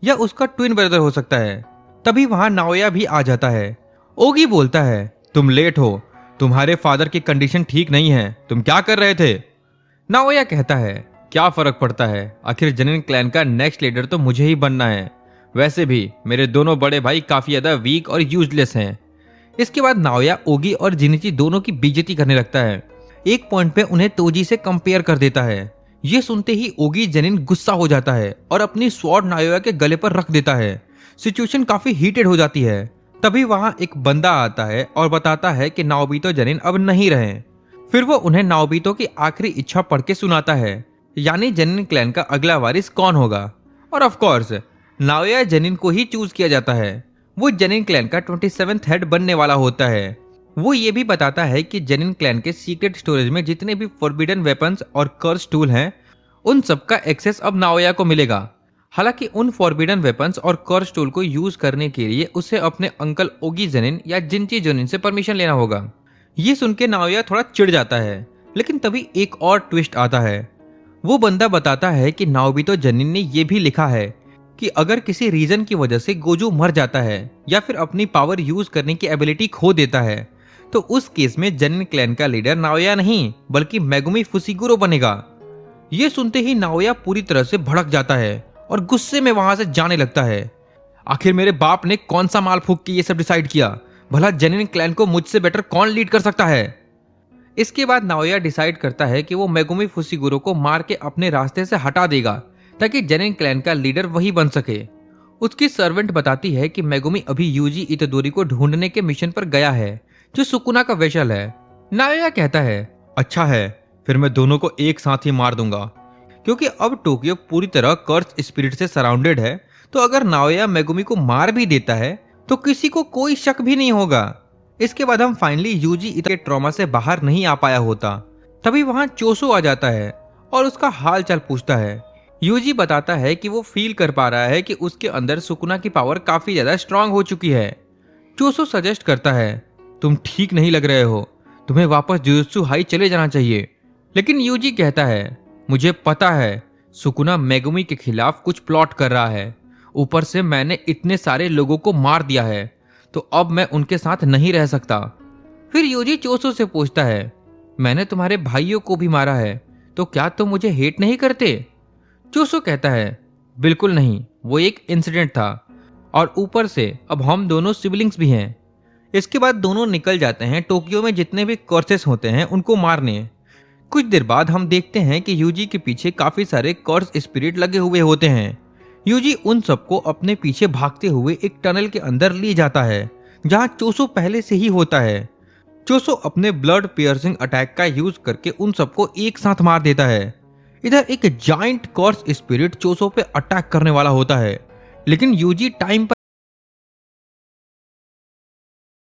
या उसका twin brother हो सकता है। तभी वहां नाओया भी आ जाता है। ओगी बोलता है, तुम लेट हो, तुम्हारे फादर की कंडीशन ठीक नहीं है, तुम क्या कर रहे थे? नाओया कहता है, क्या फर्क पड़ता है, आखिर जनिन क्लैन का नेक्स्ट लीडर तो मुझे ही बनना है। वैसे भी मेरे दोनों बड़े भाई काफी ज्यादा वीक और यूजलेस हैं। इसके बाद नाओया ओगी और जिनिची दोनों की बेइज्जती करने लगता है। एक पॉइंट पे उन्हें तोजी से कंपेयर कर देता है। ये सुनते ही ओगी जनिन गुस्सा हो जाता है और अपनी स्वॉर्ड नाओया के गले पर रख देता है। सिचुएशन काफी हीटेड हो जाती है। तभी वहां एक बंदा आता है और बताता है कि नाओबितो जनिन अब नहीं रहे। फिर वो उन्हें नाओबितो की आखिरी इच्छा पढ़ के सुनाता है, यानी जनिन क्लैन का अगला वारिस कौन होगा। और ऑफ कोर्स नाओया जनिन को ही चूज किया जाता है। वो जनिन क्लैन का 27th हेड बनने वाला होता है। वो ये भी बताता है कि जनिन क्लैन के सीक्रेट स्टोरेज में जितने भी फॉरबिडन वेपन्स और कर्स टूल हैं, उन सबका एक्सेस अब नाओया को मिलेगा। हालांकि उन फॉरबिडन वेपन्स और कर्स टूल को यूज करने के लिए उसे अपने अंकल ओगी जनिन या जिनची जनिन से परमिशन लेना होगा। ये सुन के नाओया थोड़ा चिढ़ जाता है, लेकिन तभी एक और ट्विस्ट आता है। वो बंदा बताता है कि नाओबितो जनिन ने यह भी लिखा है कि अगर किसी रीजन की वजह से गोजू मर जाता है या फिर अपनी पावर यूज करने की एबिलिटी खो देता है, तो उस केस में जनिन क्लैन का लीडर नाओया नहीं बल्कि मेगुमी फुसिगुरो बनेगा। ये सुनते ही नाओया पूरी तरह से भड़क जाता है और गुस्से में वहां से जाने लगता है। आखिर मेरे बाप ने कौन सा माल फूंक के ये सब डिसाइड किया? भला जनिन क्लैन को मुझसे बेटर कौन लीड कर सकता है? इसके बाद नाओया डिसाइड करता है कि वो मेगुमी फुसिगुरो को मार के अपने रास्ते से हटा देगा ताकि जनिन क्लैन का लीडर वही बन सके। उसकी सर्वेंट बताती है कि मेगुमी अभी यूजी इतोदोरी को ढूंढने के मिशन पर गया है, जो सुकुना का वेशल है। नाओया कहता है, अच्छा है, फिर मैं दोनों को एक साथ ही मार दूंगा। क्योंकि अब टोक्यो पूरी तरह कर्स स्पिरिट से सराउंडेड है, तो अगर नाओया मेगुमी को मार भी देता है तो किसी को कोई शक भी नहीं होगा। इसके बाद हम फाइनली यूजी इतने ट्रॉमा से बाहर नहीं आ पाया होता। तभी वहां चोसो आ जाता है और उसका हाल चाल पूछता है। यूजी बताता है कि वो फील कर पा रहा है कि उसके अंदर सुकुना की पावर काफी ज्यादा स्ट्रांग हो चुकी है। चोसो सजेस्ट करता है, तुम ठीक नहीं लग रहे हो, तुम्हें वापस जुजुत्सु हाई चले जाना चाहिए। लेकिन यूजी कहता है, मुझे पता है सुकुना मेगुमी के खिलाफ कुछ प्लॉट कर रहा है, ऊपर से मैंने इतने सारे लोगों को मार दिया है, तो अब मैं उनके साथ नहीं रह सकता। फिर यूजी चोसो से पूछता है, मैंने तुम्हारे भाइयों को भी मारा है, तो क्या तुम मुझे हेट नहीं करते? चोसो कहता है, बिल्कुल नहीं, वो एक इंसिडेंट था, और ऊपर से अब हम दोनों सिबलिंग्स भी हैं। इसके बाद दोनों निकल जाते हैं टोक्यो में जितने भी कोर्सेस होते हैं उनको मारने। कुछ देर बाद हम देखते हैं कि यूजी के पीछे काफी सारे कर्स स्पिरिट लगे हुए होते हैं। यूजी उन सबको अपने पीछे भागते हुए एक टनल के अंदर ले जाता है, जहां चोसो पहले से ही होता है। चोसो अपने ब्लड पियर्सिंग अटैक का यूज करके उन सबको एक साथ मार देता है। इधर एक जाइंट कर्स स्पिरिट चोसो पे अटैक करने वाला होता है, लेकिन यूजी टाइम